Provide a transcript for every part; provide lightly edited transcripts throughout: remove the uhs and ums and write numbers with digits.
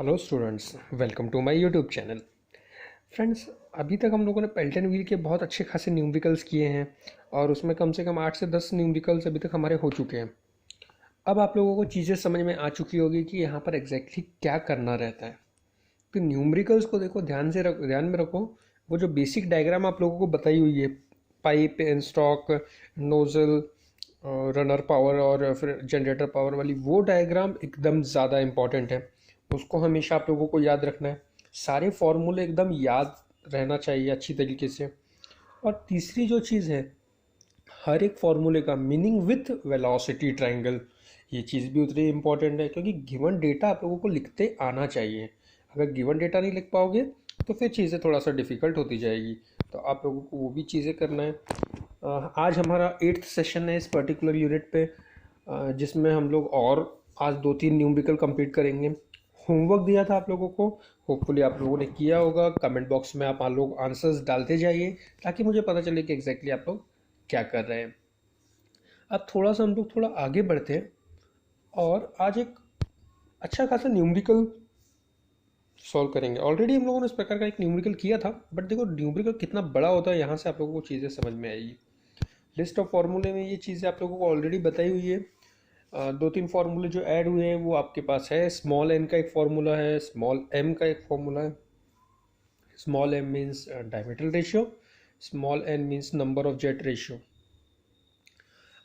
Hello students, welcome to my YouTube channel. Friends, अभी तक हम लोगों ने पेल्टन व्हील के बहुत अच्छे खासे न्यूमेरिकल्स किए हैं और उसमें कम से कम 8 से 10 न्यूमेरिकल्स अभी तक हमारे हो चुके हैं। अब आप लोगों को चीज़ें समझ में आ चुकी होगी कि यहाँ पर एग्जैक्टली क्या करना रहता है। तो न्यूमेरिकल्स को देखो, ध्यान में रखो। वो जो बेसिक डायग्राम आप लोगों को बताई हुई है, pipe, penstock, nozzle, runner power और फिर जनरेटर पावर वाली, वो डायग्राम एकदम ज़्यादा इम्पॉर्टेंट है। उसको हमेशा आप लोगों को याद रखना है। सारे फॉर्मूले एकदम याद रहना चाहिए अच्छी तरीके से। और तीसरी जो चीज़ है, हर एक फॉर्मूले का मीनिंग विथ वेलोसिटी ट्रायंगल, ये चीज़ भी उतनी इम्पॉर्टेंट है क्योंकि गिवन डेटा आप लोगों को लिखते आना चाहिए। अगर गिवन डेटा नहीं लिख पाओगे तो फिर चीज़ें थोड़ा सा डिफ़िकल्ट होती जाएगी। तो आप लोगों को वो भी चीज़ें करना है। आज हमारा 8th सेशन है इस पर्टिकुलर यूनिट पे, जिसमें हम लोग और आज 2-3 न्यूमेरिकल कंप्लीट करेंगे। होमवर्क दिया था आप लोगों को, होपफुली आप लोगों ने किया होगा। कमेंट बॉक्स में आप लोग आंसर्स डालते जाइए ताकि मुझे पता चले कि एग्जैक्टली आप लोग क्या कर रहे हैं। अब थोड़ा सा हम लोग थोड़ा आगे बढ़ते हैं और आज एक अच्छा खासा न्यूमेरिकल सॉल्व करेंगे। ऑलरेडी हम लोगों ने इस प्रकार का एक न्यूमेरिकल किया था, बट देखो न्यूमेरिकल कितना बड़ा होता है, यहाँ से आप लोगों को चीज़ें समझ में आएगी। लिस्ट ऑफ फार्मूले में ये चीज़ें आप लोगों को ऑलरेडी बताई हुई है। 2-3 फार्मूले जो ऐड हुए हैं वो आपके पास है। स्मॉल एन का एक फार्मूला है, स्मॉल एम का एक फार्मूला है। Small M means diameter ratio, small N means number of jet ratio.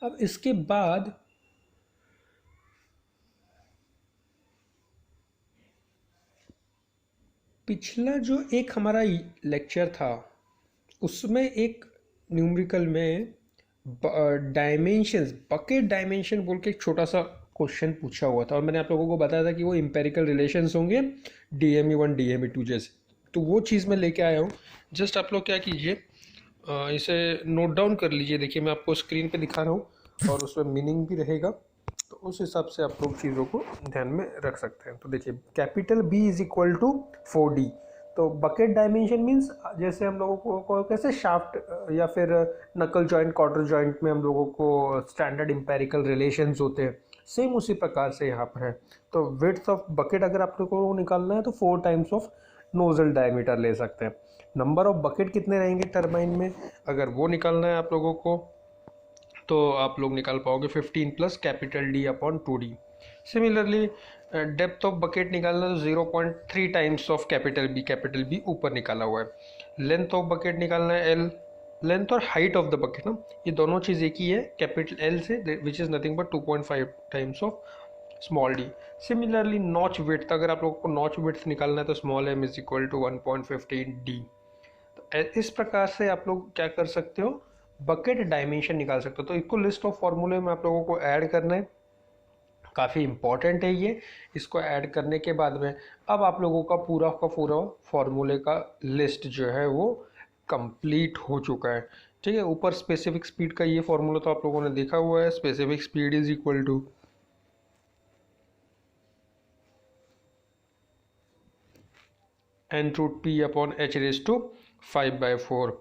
अब इसके बाद पिछला जो एक हमारा लेक्चर था उसमें एक न्यूमेरिकल में डायमेंशंस, बकेट डायमेंशन बोल के एक छोटा सा क्वेश्चन पूछा हुआ था और मैंने आप लोगों को बताया था कि वो इम्पेरिकल रिलेशंस होंगे DME1 DME2 जैसे। तो वो चीज़ मैं लेके आया हूँ। जस्ट आप लोग क्या कीजिए, इसे नोट डाउन कर लीजिए। देखिए मैं आपको स्क्रीन पे दिखा रहा हूँ और उसमें मीनिंग भी रहेगा, तो उस हिसाब से आप लोग चीज़ों को ध्यान में रख सकते हैं। तो देखिए, capital B is equal to 4D। तो बकेट डायमेंशन मीन्स जैसे हम लोगों को कैसे शाफ्ट या फिर नकल जॉइंट, क्वार्टर जॉइंट में हम लोगों को स्टैंडर्ड इंपेरिकल रिलेशंस होते हैं, सेम उसी प्रकार से यहाँ पर है। तो विड्थ ऑफ बकेट अगर आप लोगों को निकालना है तो 4 टाइम्स ऑफ नोजल डायमीटर ले सकते हैं। नंबर ऑफ बकेट कितने रहेंगे टर्बाइन में, अगर वो निकालना है आप लोगों को तो आप लोग निकाल पाओगे 15 plus capital D upon 2D। Similarly depth of bucket निकालना तो 0.3 टाइम्स ऑफ कैपिटल बी ऊपर निकाला हुआ है। लेंथ ऑफ बकेट निकालना है L, लेंथ और हाइट ऑफ द बकेट ना, ये दोनों चीज़ एक ही है कैपिटल L से, which is nothing but 2.5 times of small D. Similarly notch width, अगर आप लोगों को नॉच विड्थ निकालना है तो small m is equal to 1.15D। इस प्रकार से आप लोग क्या कर सकते हो, बकेट डायमेंशन निकाल सकते हो। तो इसको लिस्ट ऑफ फॉर्मूले में आप लोगों को ऐड करना है, काफ़ी इंपॉर्टेंट है ये। इसको ऐड करने के बाद में अब आप लोगों का पूरा फॉर्मूले का लिस्ट जो है वो कंप्लीट हो चुका है। ठीक है, ऊपर स्पेसिफिक स्पीड का ये फॉर्मूला तो आप लोगों ने देखा हुआ है। Specific speed is equal to n√p upon h⁵5/4,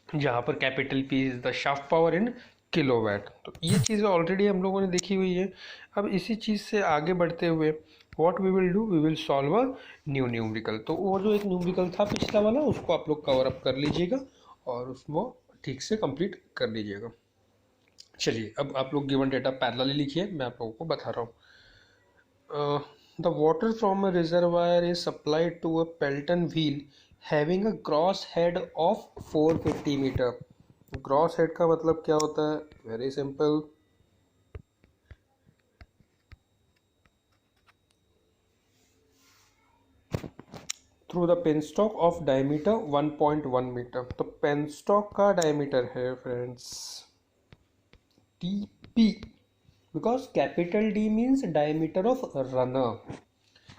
जहाँ पर capital P is the shaft power in kilowatt. तो ये चीज़ें ऑलरेडी हम लोगों ने देखी हुई है। अब इसी चीज़ से आगे बढ़ते हुए what we will do, we will solve a new numerical. तो वो जो एक न्यूमेरिकल था पिछला वाला, उसको आप लोग कवर अप कर लीजिएगा और उसको ठीक से कंप्लीट कर लीजिएगा। चलिए, अब आप लोग गिवन डेटा पैरेलली लिखिए, मैं आप लोगों को बता रहा हूँ। The water from a reservoir is supplied to a Pelton wheel having a gross head of 450 metre. Gross head का मतलब क्या होता है, very simple. Through the penstock of diameter 1.1 metre. तो पेनस्टॉक का डायमीटर है friends TP, because capital D means diameter of runner,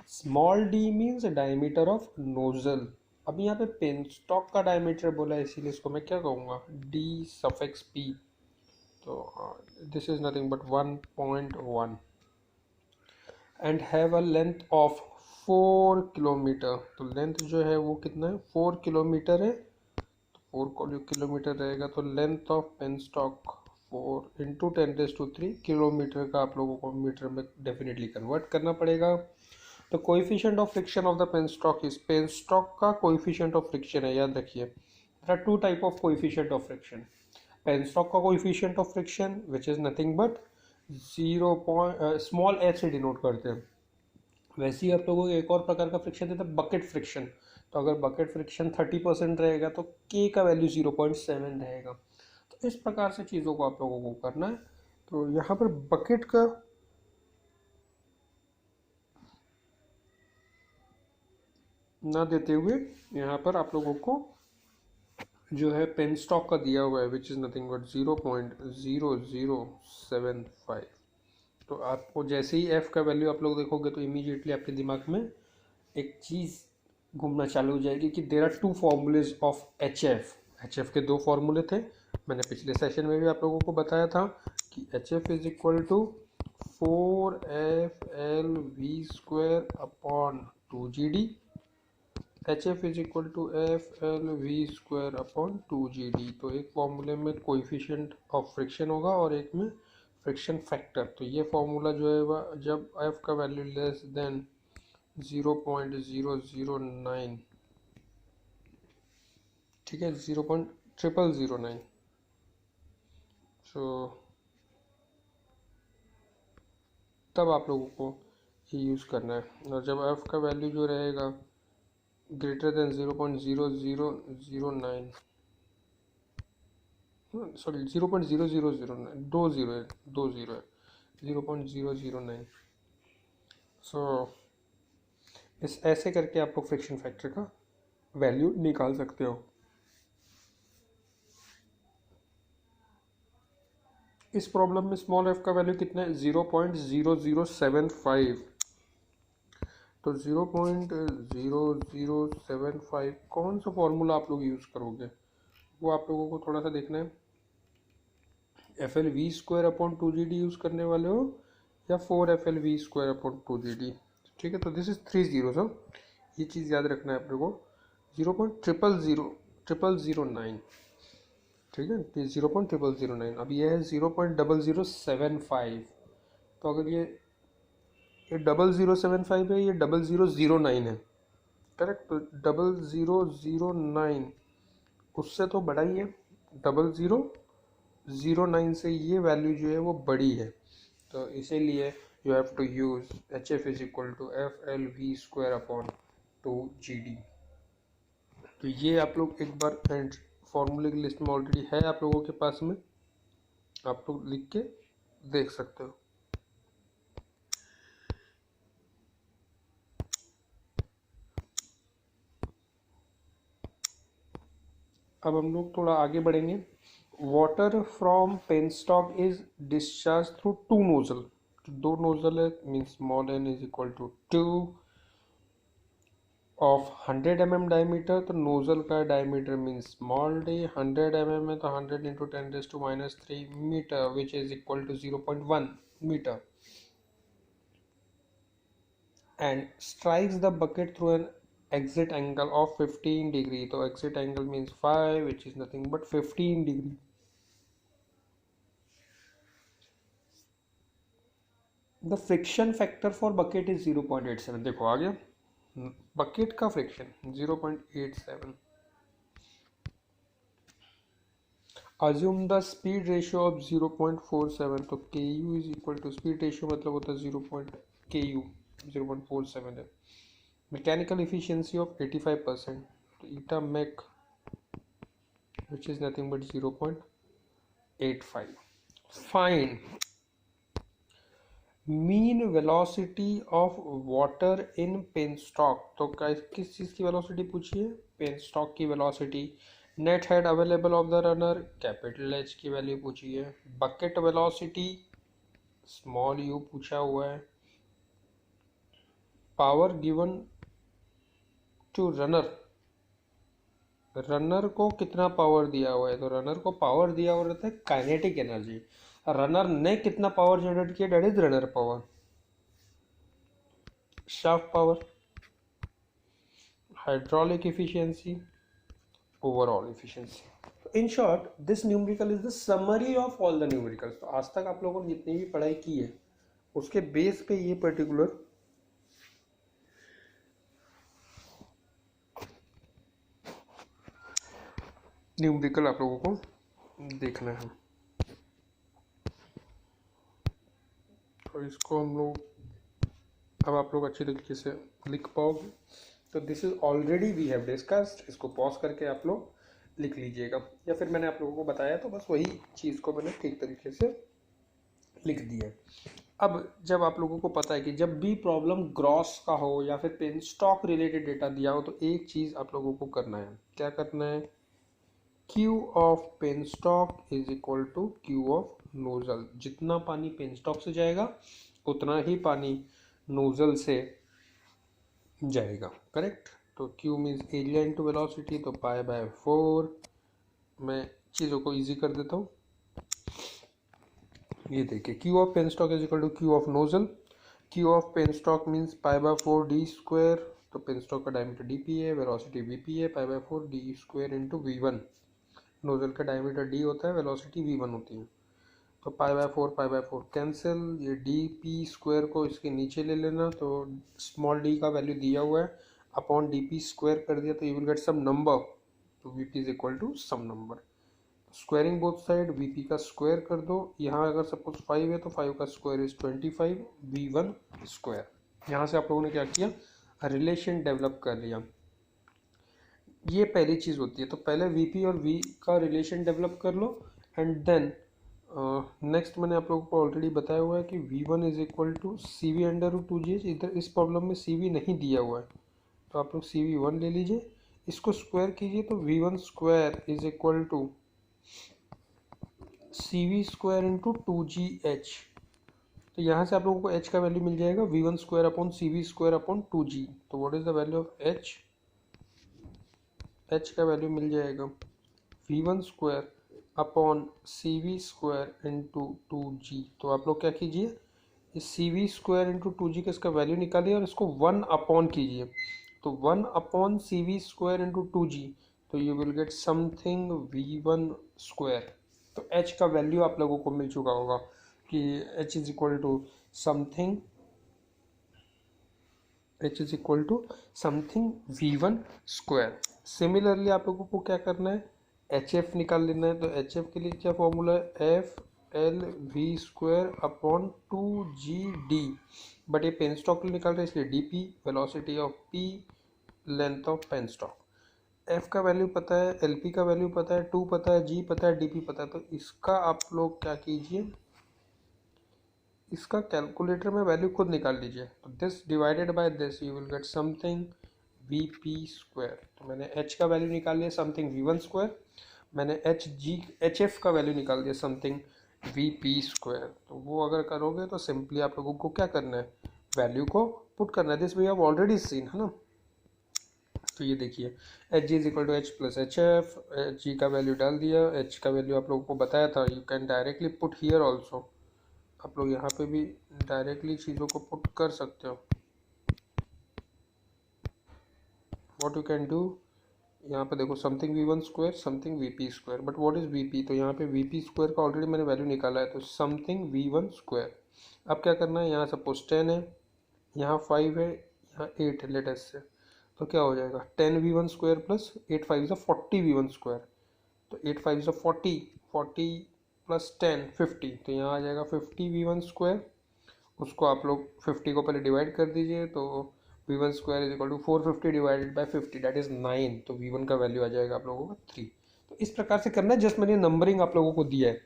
small d means diameter of nozzle. अब यहाँ पे पेन स्टॉक का डायमीटर बोला है, इसीलिए इसको मैं क्या कहूँगा, D⁻P। तो this is nothing but 1.1 and have a length of 4 kilometre. तो लेंथ जो है वो कितना है, 4 किलोमीटर है। तो 4 किलोमीटर रहेगा, तो length of penstock 4 into 10⁻³ kilometre का आप लोगों को मीटर में डेफिनेटली कन्वर्ट करना पड़ेगा। तो coefficient of friction of the penstock is, penstock का कोएफिशिएंट ऑफ फ्रिक्शन है, याद रखिए। There are two type of coefficient of friction. Penstock का coefficient of friction which is nothing but 0. Small H से denote करते हैं। वैसे ही आप लोगों को एक और प्रकार का फ्रिक्शन देता है बकेट फ्रिक्शन। तो अगर बकेट फ्रिक्शन 30% रहेगा तो के का वैल्यू 0.7 रहेगा। तो इस प्रकार से चीज़ों को आप लोगों को करना है। तो यहाँ पर बकेट का ना देते हुए यहाँ पर आप लोगों को जो है पेनस्टॉक का दिया हुआ है विच इज़ नथिंग बट 0.0075। तो आपको जैसे ही एफ का वैल्यू आप लोग देखोगे तो इमीडिएटली आपके दिमाग में एक चीज़ घूमना चालू हो जाएगी कि there are two formulae of H F के दो फॉर्मूले थे। मैंने पिछले सेशन में भी आप लोगों को बताया था कि H F is equal to 4FLV² upon 2GD। H F is equal to FLV² upon 2GD। तो एक फॉर्मूले में कोएफिशिएंट ऑफ फ्रिक्शन होगा और एक में फ्रिक्शन फैक्टर। तो ये फॉर्मूला जो है वह जब एफ का वैल्यू लेस देन 0.009, ठीक है, 0.009, सो तब आप लोगों को ये यूज़ करना है। और जब एफ का वैल्यू जो रहेगा ग्रेटर देन 0.0009, सॉरी 0.0009, दो जीरो है 0.009। सो इस ऐसे करके आप लोग फ्रिक्शन फैक्टर का वैल्यू निकाल सकते हो। इस प्रॉब्लम में स्मॉल एफ का वैल्यू कितना है 0.0075। तो 0.0075 कौन सा फॉर्मूला आप लोग यूज़ करोगे वो आप लोगों को थोड़ा सा देखना है। FLV² अपॉन 2GD यूज़ करने वाले हो या 4FLV² अपॉन 2GD, ठीक है। तो दिस इज 3 जीरो, सर ये चीज़ याद रखना है आप लोगों को। 0.00009, ठीक है, ये 0.009। अब ये है 0.0075। तो अगर ये 0075 है, ये 0009 है, करेक्ट। तो 0009 उससे तो बड़ा ही है, 0009 से ये वैल्यू जो है वो बड़ी है। तो इसीलिए you have to use H F is equal to FLV² upon 2GD। तो ये आप लोग एक बार फॉर्मूले की लिस्ट में ऑलरेडी है आप लोगों के पास में, आप लोग लिख के देख सकते हो। अब हम लोग थोड़ा आगे बढ़ेंगे। Water from penstock is discharge through two nozzle. दो नोजल है, mean small n is equal to 2 of 100 mm diameter. तो नोजल का diameter mean small d, 100 mm है तो 100 into 10⁻³ metre which is equal to 0.1 metre, and strikes the bucket through an exit angle of 15 degree। तो exit angle means 5 which is nothing but 15 degree। the friction factor for bucket is 0.87। देखो आ गया bucket का friction 0.87। assume the speed ratio of 0.47। तो ku is equal to speed ratio मतलब होता है 0.ku 0.47 है। mechanical efficiency of 85%। तो eta mech which is nothing but 0.85। find mean velocity of water in penstock। तो किस चीज़ की वेलोसिटी पूछी है, पेनस्टॉक की velocity. Net head available of the runner, capital H की वैल्यू पूछी है। बकेट वेलोसिटी स्मॉल यू पूछा हुआ है। Power given to runner, runner को कितना पावर दिया हुआ है, तो रनर को पावर दिया हुआ रहता है काइनेटिक एनर्जी। रनर ने कितना पावर जनरेट किया, that is runner power. Shaft power, hydraulic efficiency, overall efficiency. In short this numerical is the summary of all the numericals. तो आज तक आप लोगों ने जितनी भी पढ़ाई की है उसके बेस पे ये पर्टिकुलर न्यूमेरिकल आप लोगों को देखना है। तो इसको हम लोग अब आप लोग अच्छी तरीके से लिख पाओगे। तो this is already we have discussed, इसको पॉज करके आप लोग लिख लीजिएगा, या फिर मैंने आप लोगों को बताया तो बस वही चीज़ को मैंने ठीक तरीके से लिख दिया है। अब जब आप लोगों को पता है कि जब भी प्रॉब्लम ग्रॉस का हो या फिर पेन स्टॉक रिलेटेड डेटा दिया हो, तो एक चीज़ आप लोगों को करना है, क्या करना है, Q of penstock is equal to Q of nozzle. जितना पानी पेन स्टॉक से जाएगा उतना ही पानी नोजल से जाएगा, करेक्ट। तो Q means area into velocity, तो π/4। मैं चीज़ों को इजी कर देता हूँ। ये देखिए, Q of penstock is equal to Q of nozzle. Q of penstock means π/4 d²। तो पेन स्टॉक का डायमीटर dp है, वेलोसिटी vp है, π/4 d² इंटू v1। नोजल का डायमीटर d होता है, वेलोसिटी v1 होती है। तो π/4 कैंसिल, ये dp² को इसके नीचे ले लेना, तो स्मॉल d का वैल्यू दिया हुआ है, अपॉन dp² कर दिया तो you will get some number. तो vp is equal to some number. Squaring both side, vp का स्क्वायर कर दो। यहाँ अगर सपोज 5 है तो 5 का स्क्वायर इज 25 v1 स्क्वायर। यहाँ से आप लोगों ने क्या किया, रिलेशन डेवलप कर लिया। ये पहली चीज़ होती है, तो पहले vp और v का रिलेशन डेवलप कर लो, एंड देन नेक्स्ट मैंने आप लोगों को ऑलरेडी बताया हुआ है कि v1 is equal to CV√2gh। इधर इस प्रॉब्लम में CV नहीं दिया हुआ है, तो आप लोग CV1 ले लीजिए, इसको स्क्वायर कीजिए, तो v1 square is equal to CV² into 2gh। तो यहाँ से आप लोगों को h का वैल्यू मिल जाएगा v1 square upon CV² upon 2g। तो what is the value of h? h का वैल्यू मिल जाएगा v1 square upon CV² into 2g। तो आप लोग क्या कीजिए, इस CV² इंटू 2g का इसका वैल्यू निकालिए और इसको 1 अपॉन कीजिए। तो 1 अपॉन CV² इंटू 2g, तो you will get something v1 square. तो h का वैल्यू आप लोगों को मिल चुका होगा कि h is equal to something v1 square. Similarly आप लोगों को क्या करना है, एच एफ निकाल लेना है। तो एच एफ के लिए क्या फॉर्मूला है, FL_v² अपॉन 2GD। बट ये पेन स्टॉक के लिए निकाल रहे हैं, इसलिए DP velocity of P, length of penstock. F का वैल्यू पता है, LP का वैल्यू पता है, 2 पता है, G पता है, DP पता है। तो इसका आप लोग क्या कीजिए, इसका कैलकुलेटर में वैल्यू खुद निकाल लीजिए। तो this divided by this you will get something vp²। तो मैंने h का वैल्यू निकाल लिया समथिंग v1 स्क्वायर, मैंने hf का वैल्यू निकाल दिया समथिंग vp²। तो वो अगर करोगे तो सिंपली आप लोगों को क्या करना है, वैल्यू को पुट करना है। This we have already seen, है ना। तो ये देखिए, H G is equal to H plus H F. H G का वैल्यू डाल दिया, एच का वैल्यू आप लोगों को बताया था, you can directly put here also. आप लोग यहाँ पे भी डायरेक्टली चीज़ों को पुट कर सकते हो। व्हाट यू कैन डू, यहाँ पे देखो something v1 square something vp²। But what is vp, तो यहाँ पे vp² का ऑलरेडी मैंने वैल्यू निकाला है, तो समथिंग v1 स्क्वायर। अब क्या करना है, यहाँ सपोज 10 है, यहाँ 5 है, यहाँ 8 है लेटेस्ट से, तो क्या हो जाएगा 10 v1 square plus 8 5 is 40 v1 square. तो 8 5 इज 40, 40 प्लस 10 50, तो यहाँ आ जाएगा 50 v1 स्क्वायर। उसको आप लोग 50 को पहले डिवाइड कर दीजिए, तो v1 square is equal to 450 divided by 50, that is 9। तो v1 का वैल्यू आ जाएगा आप लोगों का 3। तो इस प्रकार से करना है, जस्ट मैंने नंबरिंग आप लोगों को दिया है,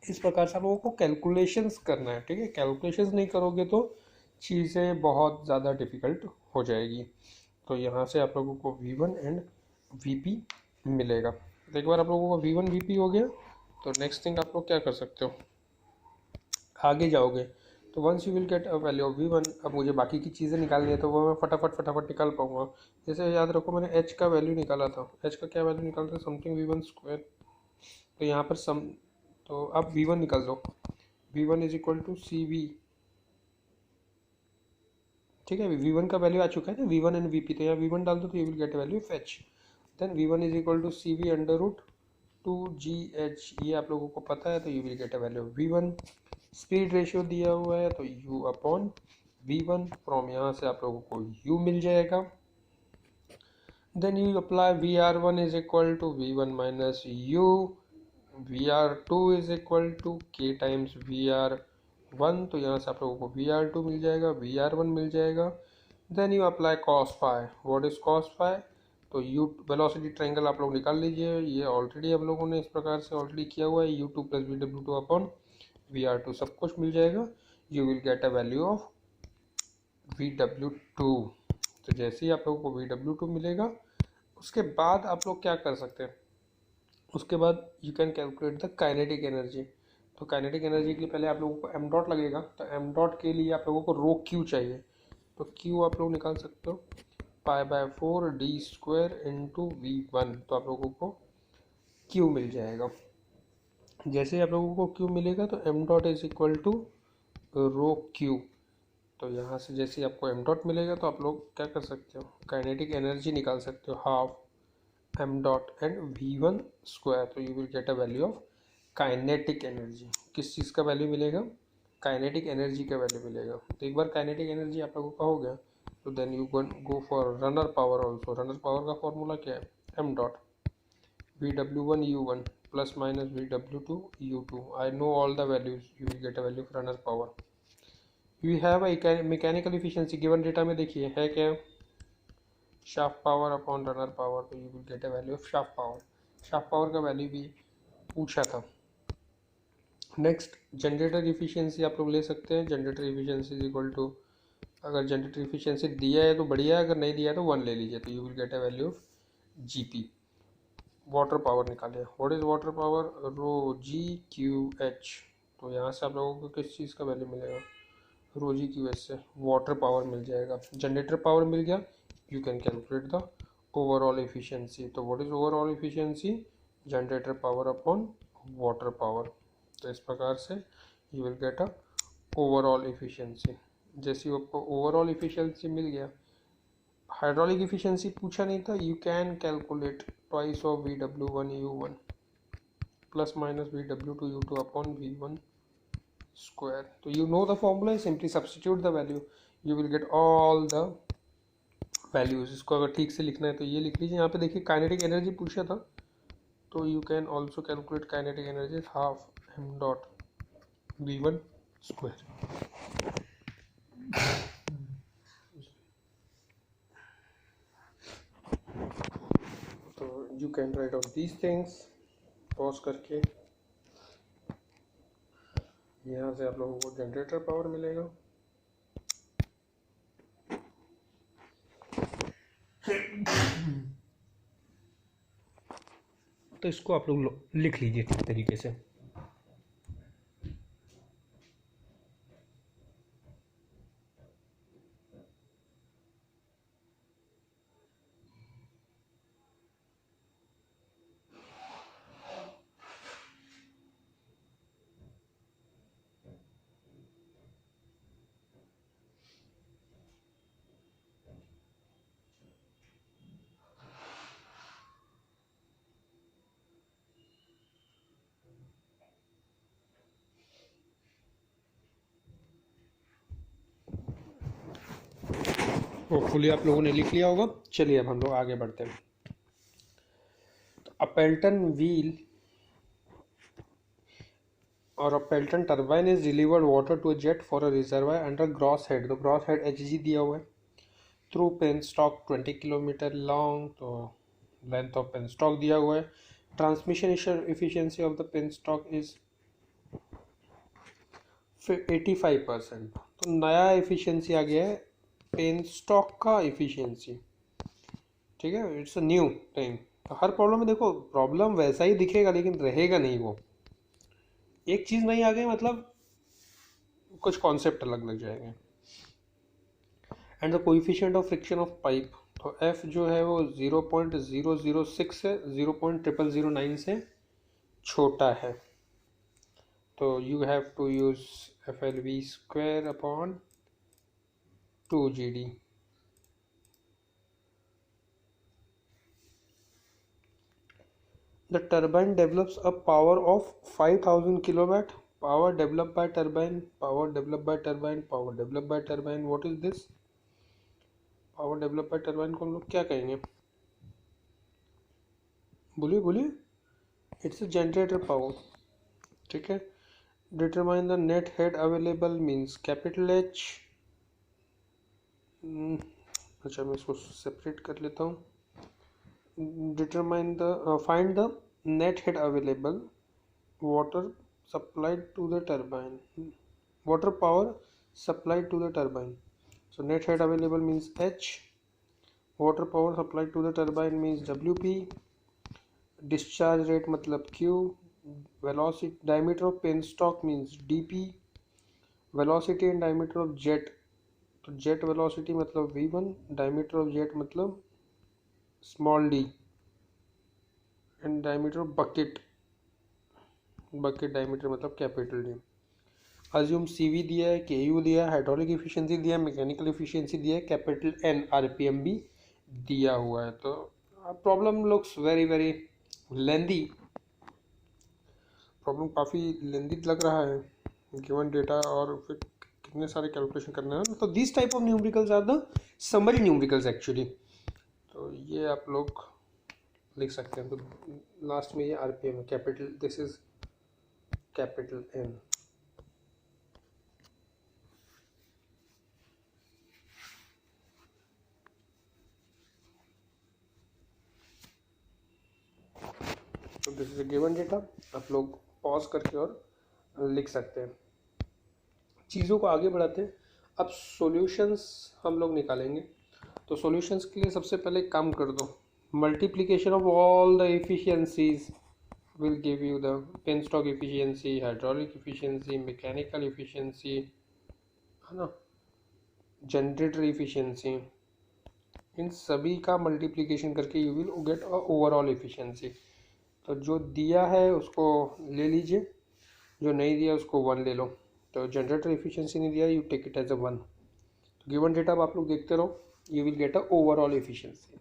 इस प्रकार से आप लोगों को कैलकुलेशंस करना है, ठीक है। कैलकुलेशंस नहीं करोगे तो चीज़ें बहुत ज़्यादा डिफिकल्ट हो जाएगी। तो यहाँ से आप लोगों को v1 एंड vp मिलेगा। तो एक बार आप लोगों को v1 vp हो गया, तो नेक्स्ट थिंग आप लोग क्या कर सकते हो, आगे जाओगे तो once you will get a value of v1। अब मुझे बाकी की चीज़ें निकालनी है, तो वो मैं फटाफट निकाल पाऊंगा। जैसे याद रखो, मैंने h का वैल्यू निकाला था, h का क्या वैल्यू निकाला था, समथिंग v1 स्क्वायर। तो यहाँ पर सम, तो अब v1 निकाल दो, v1 is equal to CV, ठीक है। v1 का वैल्यू आ चुका है ना, v1 एंड vp, तो यहाँ v1 डाल दो तो you will get value of h। Then v1 is equal to CV under root 2GH, ये आप लोगों को पता है, तो you will get a value of v1। Speed ratio दिया हुआ है, तो u अपॉन v1। फ्रॉम यहाँ से आप लोगों को u मिल जाएगा। Then you apply VR1 is equal to V1 minus U, VR2 is equal to K times VR1, तो यहाँ से आप लोगों को VR2 मिल जाएगा, VR1 मिल जाएगा. Then you apply cos phi. What is cos phi? तो यू वेलोसिटी ट्रायंगल आप लोग निकाल लीजिए, ये ऑलरेडी हम लोगों ने इस प्रकार से ऑलरेडी किया हुआ है. U2 plus VW2 upon VR2 सब कुछ मिल जाएगा. You will get a value of VW2. तो जैसे ही आप लोगों को VW2 मिलेगा, उसके बाद आप लोग क्या कर सकते हैं, उसके बाद you can calculate the kinetic energy. तो काइनेटिक एनर्जी के लिए पहले आप लोगों को एम डॉट लगेगा, तो एम डॉट के लिए आप लोगों को रो क्यू चाहिए. तो क्यू आप लोग निकाल सकते हो π/4d² इंटू V1, तो आप लोगों को क्यू मिल जाएगा. जैसे आप लोगों को क्यू मिलेगा तो M dot is equal to rho Q. तो यहाँ से जैसे ही आपको एम डॉट मिलेगा तो आप लोग क्या कर सकते हो, काइनेटिक एनर्जी निकाल सकते हो, half M dot and V1 square. तो you will get a value of kinetic energy. किस चीज़ का वैल्यू मिलेगा, काइनेटिक एनर्जी का वैल्यू मिलेगा. तो एक बार काइनेटिक एनर्जी आप लोगों का हो गया, तो then you go for runner power also. Runner power का फॉर्मूला क्या है, M dot VW1 U1 plus minus VW2 U2. I know all the values, you will get a value of runner power. You have a mechanical efficiency given data में देखिए है क्या, shaft power upon runner power. तो you will get a value of shaft power. Shaft power का value भी पूछा था. Next generator efficiency आप लोग ले सकते हैं. Generator efficiency is equal to, अगर जनरेटर इफिशियंसी दिया है तो बढ़िया है, अगर नहीं दिया है तो 1 ले लीजिए. तो you will get a value of GP. Water power निकालिए. What is water power, rho GQH. तो यहाँ से आप लोगों को किस चीज़ का वैल्यू मिलेगा, रो GQH से वाटर पावर मिल जाएगा. जनरेटर पावर मिल गया, you can calculate the overall efficiency. तो what is overall efficiency, generator power upon water power. तो इस प्रकार से you will get a overall efficiency. जैसे ही आपको ओवरऑल एफिशिएंसी मिल गया, हाइड्रोलिक एफिशिएंसी पूछा नहीं था, you can calculate twice of VW1 U1 plus minus VW2 U2 upon V1 square. तो you know the formula, simply substitute the value, you will get all the values. इसको अगर ठीक से लिखना है तो ये लिख लीजिए. यहाँ पे देखिए काइनेटिक एनर्जी पूछा था, तो you can also calculate kinetic energy half M dot V1 square. तो you can write out these things. Pause करके यहाँ से आप लोगों को जनरेटर पावर मिलेगा. तो इसको आप लोग लिख लीजिए ठीक तरीके से. होपफुली आप लोगों ने लिख लिया होगा. चलिए अब हम लोग आगे बढ़ते हैं. तो अ पेल्टन व्हील और a Pelton turbine is delivered water to a jet for a reservoir under gross head. तो ग्रॉस हेड HG दिया हुआ है. Through penstock 20 kilometre long, तो लेंथ ऑफ पेन स्टॉक दिया हुआ है. Transmission efficiency of the penstock is 85%. तो नया एफिशिएंसी आ गया है पेन स्टॉक का एफिशिएंसी. ठीक है, इट्स अ न्यू थिंग. तो हर प्रॉब्लम में देखो प्रॉब्लम वैसा ही दिखेगा लेकिन रहेगा नहीं. वो एक चीज़ नहीं आ गई मतलब कुछ कॉन्सेप्ट अलग लग जाएंगे. And the coefficient of friction of pipe, तो F जो है वो 0.006 से 0.0009 से छोटा है. तो you have to use FLV square upon 2GD. The turbine develops a power of 5000 kilowatt. Power developed by turbine, power developed by turbine, power developed by turbine. What is this? Power developed by turbine को हम लोग क्या कहेंगे? बोलिए बोलिए। It's a generator power, ठीक है। Determine the net head available means capital H. अच्छा मैं इसको सेपरेट कर लेता हूँ। Determine the find the net head available water supplied to the turbine, water power supplied to the turbine. So net head available means H, water power supplied to the turbine means WP, discharge rate मतलब Q, velocity diameter of penstock means DP, velocity and diameter of jet, तो jet velocity मतलब V1, diameter of jet मतलब small d, and diameter of bucket, bucket diameter मतलब capital D. Assume CV दिया है, केयू दिया है, hydraulic efficiency दिया है, मैकेनिकल इफिशिएंसी दिया है, कैपिटल एन आरपीएम भी दिया हुआ है। तो problem looks very very lengthy, problem काफ़ी लेंदी लग रहा है गिवन डेटा और फिर कितने सारे कैलकुलेशन करने हैं। तो this type of numericals are the summary numericals actually. तो ये आप लोग लिख सकते हैं। तो लास्ट में ये आरपीएम है, capital this is capital N. तो दिस इज गिवन डेटा, आप लोग पॉज करके और लिख सकते हैं। चीज़ों को आगे बढ़ाते हैं। अब सॉल्यूशंस हम लोग निकालेंगे। तो सॉल्यूशंस के लिए सबसे पहले काम कर दो, multiplication of all the efficiencies will give you the penstock efficiency, hydraulic efficiency, mechanical efficiency, है ना, जनरेटर एफिशिएंसी, इन सभी का मल्टीप्लिकेशन करके you will get a overall efficiency. तो जो दिया है उसको ले लीजिए, जो नहीं दिया उसको 1 ले लो। तो जनरेटर एफिशिएंसी नहीं दिया, you take it as a 1। तो गिवन डेटा आप लोग देखते रहो, you will get a overall efficiency.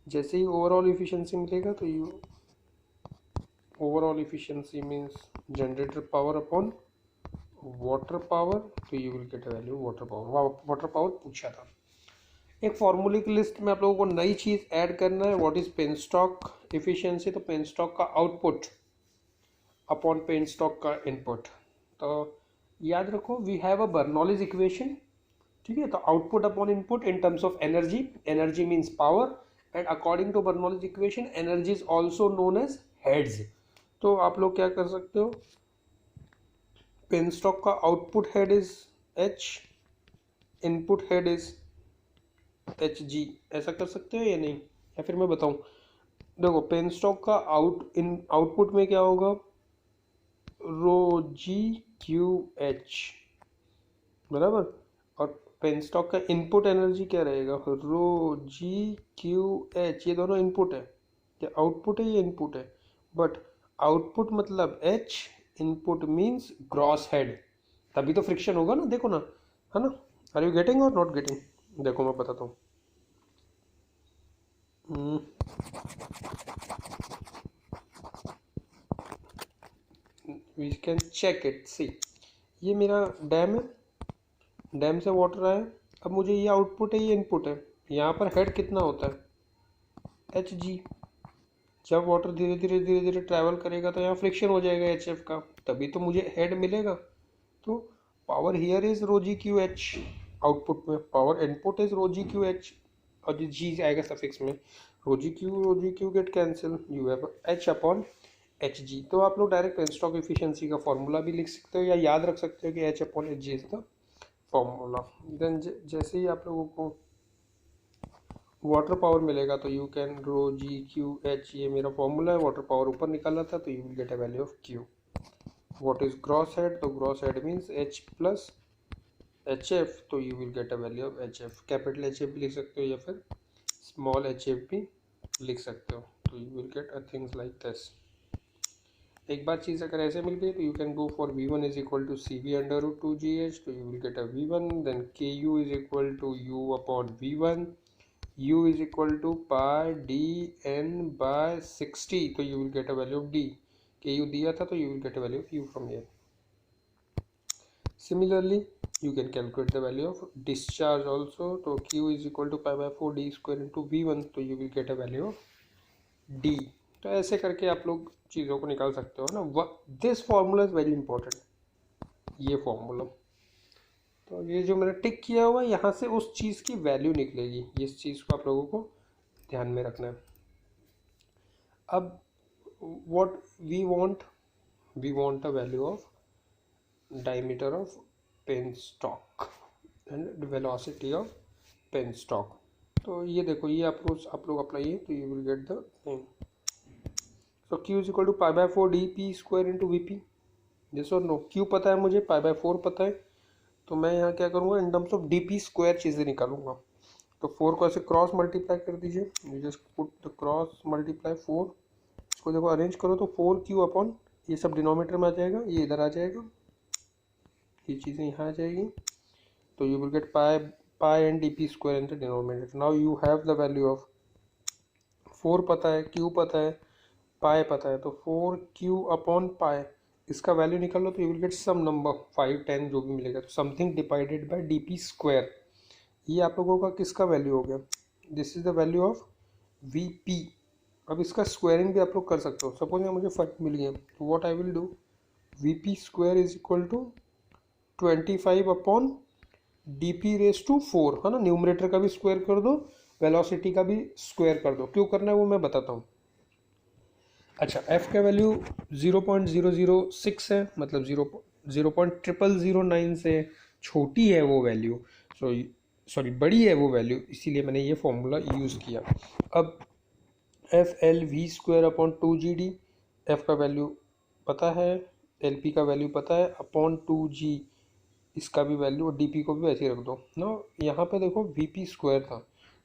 जैसे ही ओवरऑल एफिशिएंसी मिलेगा तो you overall efficiency means generator power upon water power, तो you will get a value water power. Water power पूछा था। एक फॉर्मूले की लिस्ट में आप लोगों को नई चीज़ ऐड करना है, व्हाट इज पेनस्टॉक एफिशिएंसी। तो पेनस्टॉक का आउटपुट अपॉन पेनस्टॉक का इनपुट। तो याद रखो we have a Bernoulli's equation, ठीक है। तो output upon input in terms of energy, energy means power, and according to Bernoulli's equation energy is also known as heads. तो आप लोग क्या कर सकते हो, पेनस्टॉक का output head is H, input head is H G, ऐसा कर सकते हो या नहीं, या फिर मैं बताऊं। देखो पेनस्टॉक का आउटपुट में क्या होगा, रो जी क्यू एच, बराबर। और पेनस्टॉक का इनपुट एनर्जी क्या रहेगा, रो जी क्यू एच। ये दोनों इनपुट है, ये आउटपुट है, ये इनपुट है। बट आउटपुट मतलब H, input means gross head, तभी तो फ्रिक्शन होगा ना, देखो ना, है ना। आर यू गेटिंग और नॉट गेटिंग। देखो मैं बताता हूँ। वी कैन चेक इट, सी ये मेरा डैम है, डैम से वाटर आया। अब मुझे ये आउटपुट है, ये इनपुट है। यहाँ पर हेड कितना होता है, एच जी। जब वाटर धीरे धीरे धीरे धीरे ट्रैवल करेगा तो यहाँ फ्रिक्शन हो जाएगा एच एफ का, तभी तो मुझे हेड मिलेगा। तो power here is rho G Q H, output में power input is rho G Q H, और जो जी आएगा सफिक्स में, rho G Q get cancel, you have H upon H G. तो आप लोग डायरेक्ट पेनस्टॉक एफिशिएंसी का formula भी लिख सकते हो या याद रख सकते हो कि H upon H G is the formula. Then जैसे ही आप लोगों को वाटर पावर मिलेगा तो you can rho G Q H, ये मेरा फॉर्मूला है। वाटर पावर ऊपर निकाला था तो you will get a value of Q. What is gross head, तो gross head means H plus H F, तो you will get a value of H F. Capital H F भी लिख सकते हो या फिर स्मॉल एच एफ भी लिख सकते हो। तो you will get a things like this. एक बार चीज़ अगर ऐसे मिल गई तो you can go for V one is equal to C V under root two G H, तो you will get a V one. Then K U is equal to U upon V one, u is equal to pi d n by 60, तो you will get a value of d। के u दिया था तो you will get a value of u from here। Similarly you can calculate the value of discharge also, तो q is equal to pi by 4 d square into v1, तो you will get a value of d। तो ऐसे करके आप लोग चीज़ों को निकाल सकते हो ना। This formula is very important, ये फॉर्मूला। तो ये जो मैंने टिक किया हुआ है यहाँ से उस चीज़ की वैल्यू निकलेगी, इस चीज़ को आप लोगों को ध्यान में रखना है। अब what we want a value of diameter of penstock and the velocity of penstock। तो ये देखो, ये आप लोग अप्लाई तो you will get the thing. So q is equal to pi by 4 D P square into V P. This और नो, q पता है मुझे, पाई बाय 4 पता है, तो मैं यहाँ क्या करूँगा, इन terms of D P square चीज़ें निकालूंगा। तो 4 को ऐसे क्रॉस मल्टीप्लाई कर दीजिए, you just put the cross multiply 4। इसको देखो अरेंज करो तो 4q अपॉन, ये सब डिनोमीटर में आ जाएगा, ये इधर आ जाएगा, ये चीज़ें यहाँ आ जाएगी। तो you will gate pi and D P square in the denominator. Now you have the value of 4 पता है, q पता है, पाई पता है, तो 4q अपॉन पाई, इसका वैल्यू निकाल लो तो you will get some number 5 10 जो भी मिलेगा। तो something divided by D P square, ये आप लोगों का किसका वैल्यू हो गया, this is the value of V P. अब इसका स्क्वायरिंग भी आप लोग कर सकते हो। सपोज यहाँ मुझे 5 मिल गया, तो what I will do, V P square is equal to 25 upon D P raise to 4, है ना। न्यूमरेटर का भी स्क्वायर कर दो, वेलोसिटी का भी स्क्वायर कर दो। क्यों करना है वो मैं बताता हूँ। अच्छा, f का वैल्यू 0.006 है, मतलब 0.0009 से छोटी है वो वैल्यू, सॉरी बड़ी है वो वैल्यू, इसीलिए मैंने ये फॉर्मूला यूज़ किया। अब F L V square upon 2 GD, F का वैल्यू पता है, एल पी का वैल्यू पता है, अपॉन 2G इसका भी वैल्यू, और डी पी को भी वैसे ही रख दो ना। यहाँ पे देखो वी पी स्क्वायर था,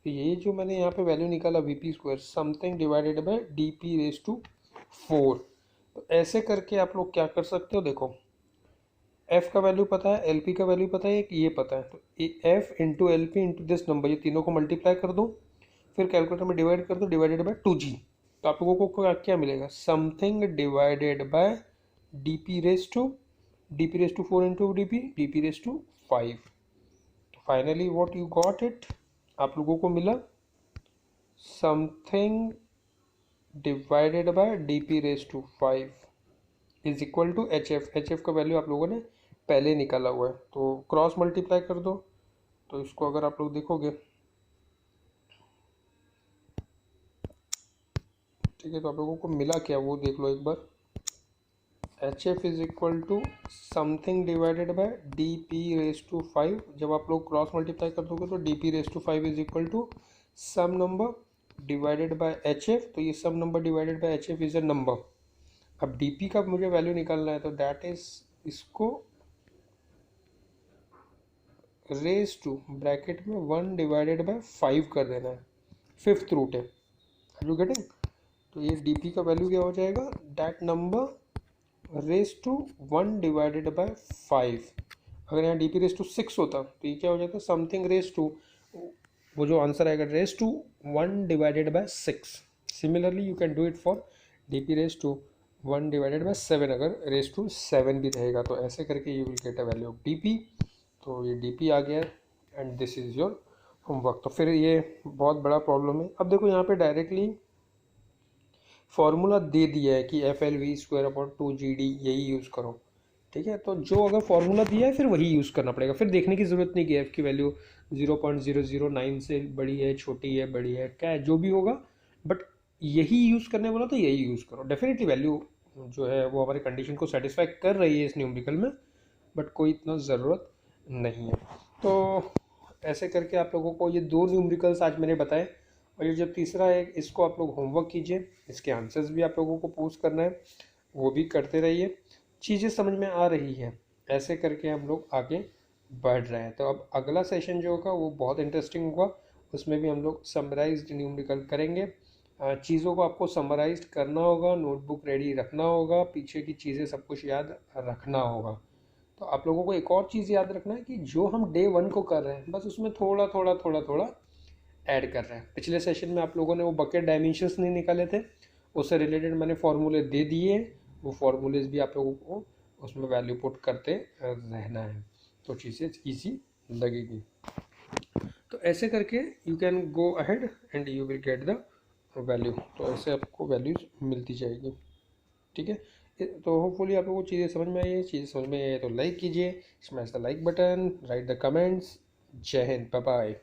तो ये जो मैंने यहाँ पे वैल्यू निकाला V P square, something divided by D P raise to 4। तो ऐसे करके आप लोग क्या कर सकते हो, देखो f का वैल्यू पता है, एल पी का वैल्यू पता है, एक ये पता है, तो f into L P into this number, ये तीनों को मल्टीप्लाई कर दो, फिर कैलकुलेटर में डिवाइड कर दो, डिवाइडेड बाय 2G। तो आप लोगों को क्या मिलेगा, something divided by D P raise to 4 into D P raise to 5। तो finally what you got it, आप लोगों को मिला something divided by D P raise to 5 is equal to H F. H F का value आप लोगों ने पहले निकाला हुआ है, तो क्रॉस मल्टीप्लाई कर दो। तो इसको अगर आप लोग देखोगे, ठीक है, तो आप लोगों को मिला क्या वो देख लो एक बार। H F is equal to something divided by D P raise to 5। जब आप लोग क्रॉस मल्टीप्लाई कर दोगे तो D P raise to 5 is equal to some number divided by H F. तो ये some number divided by H F is a number. अब D P का मुझे वैल्यू निकालना है, तो दैट इज, इसको रेस टू ब्रैकेट में 1 डिवाइडेड बाय 5 कर देना है, 5th रूट है, आर यू गेटिंग। तो ये डी पी का वैल्यू क्या हो जाएगा, that number raise to 1 divided by 5। अगर यहाँ डी पी रेस टू 6 होता तो ये क्या हो जाता, समथिंग रेस टू, वो जो आंसर आएगा raise to 1 divided by 6। Similarly you can do it for D P raise to 1 divided by 7, अगर रेस टू 7 भी रहेगा, तो ऐसे करके you will get a value of D P. तो ये डी पी आ गया and this is your homework. तो फिर ये बहुत बड़ा प्रॉब्लम है। अब देखो यहाँ पे डायरेक्टली फॉर्मूला दे दिया है कि F L V square upon 2GD यही यूज़ करो, ठीक है। तो जो अगर फॉर्मूला दिया है फिर वही यूज़ करना पड़ेगा, फिर देखने की ज़रूरत नहीं कि एफ की वैल्यू 0.009 से बड़ी है, छोटी है, बड़ी है, क्या है, जो भी होगा, बट यही यूज़ करने वाला तो यही यूज़ करो। डेफिनेटली वैल्यू जो है वो हमारे कंडीशन को सेटिस्फाई कर रही है इस न्यूमेरिकल में, बट कोई इतना ज़रूरत नहीं है। तो ऐसे करके आप लोगों को ये 2 न्यूमेरिकल्स आज मैंने बताए, और ये जो तीसरा है इसको आप लोग होमवर्क कीजिए, इसके आंसर्स भी आप लोगों को पोस्ट करना है, वो भी करते रहिए, चीज़ें समझ में आ रही हैं, ऐसे करके हम लोग आगे बढ़ रहे हैं। तो अब अगला सेशन जो होगा वो बहुत इंटरेस्टिंग होगा, उसमें भी हम लोग समराइज्ड न्यूमेरिकल करेंगे। चीज़ों को आपको समराइज करना होगा, नोटबुक रेडी रखना होगा, पीछे की चीज़ें सब कुछ याद रखना होगा। तो आप लोगों को एक और चीज़ याद रखना है कि जो हम डे 1 को कर रहे हैं बस उसमें थोड़ा थोड़ा थोड़ा थोड़ा ऐड कर रहे हैं। पिछले सेशन में आप लोगों ने वो बकेट डायमेंशंस नहीं निकाले थे, उससे रिलेटेड मैंने फॉर्मूले दे दिए, वो फॉर्मूलेज भी आप लोगों को उसमें वैल्यू पुट करते रहना है, तो चीज़ें ईजी लगेगी। तो ऐसे करके you can go ahead and you will get the value, तो ऐसे आपको वैल्यूज मिलती जाएगी। ठीक है, तो होपफुली आप लोगों को चीज़ें समझ में आई है। चीज़ें समझ में आई है तो लाइक कीजिए, smash the like button, right the comments. जय हिंद, बाय बाय।